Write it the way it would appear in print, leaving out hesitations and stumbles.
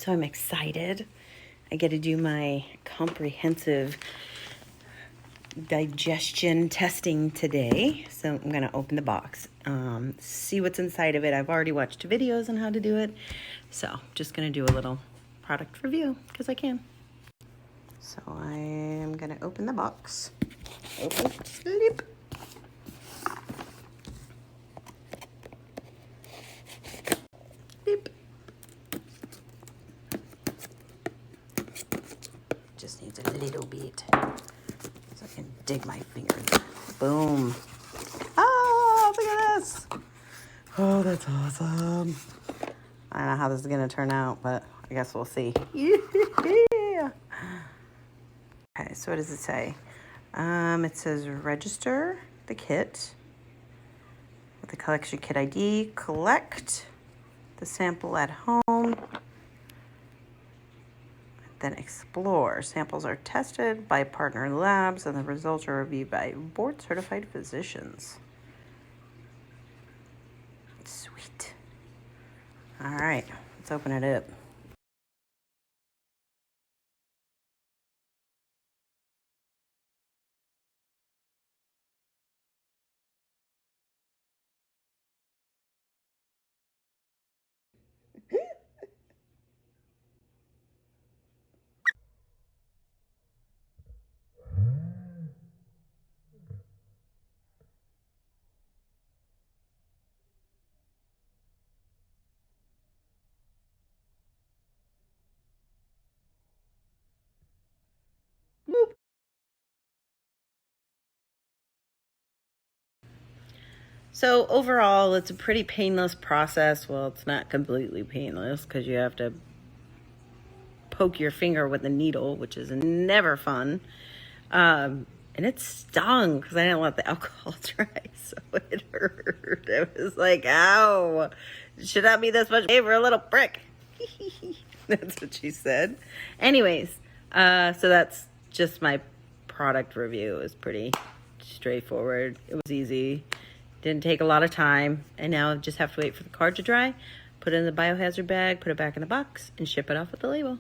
So I'm excited. I get to do my comprehensive digestion testing today. So I'm going to open the box, see what's inside of it. I've already watched videos on how to do it. So just going to do a little product review because I can. So I am going to open the box. Open, sleep. Beep. Just needs a little bit so I can dig my fingers. Boom. Oh, look at this. Oh, that's awesome. I don't know how this is going to turn out, but I guess we'll see. Yeah. Okay, so what does it say? It says register the kit with the collection kit ID, collect the sample at home, then explore. Samples are tested by partner labs and the results are reviewed by board certified physicians. Sweet. All right, let's open it up. Boop. So overall, it's a pretty painless process. Well, it's not completely painless because you have to poke your finger with a needle, which is never fun. And it stung because I didn't let the alcohol dry, so it hurt. It was like, ow, it should not be this much pain for a little prick. That's what she said. Anyways, so that's just my product review. It was pretty straightforward. It was easy. Didn't take a lot of time. And now I just have to wait for the card to dry, put it in the biohazard bag, put it back in the box, and ship it off with the label.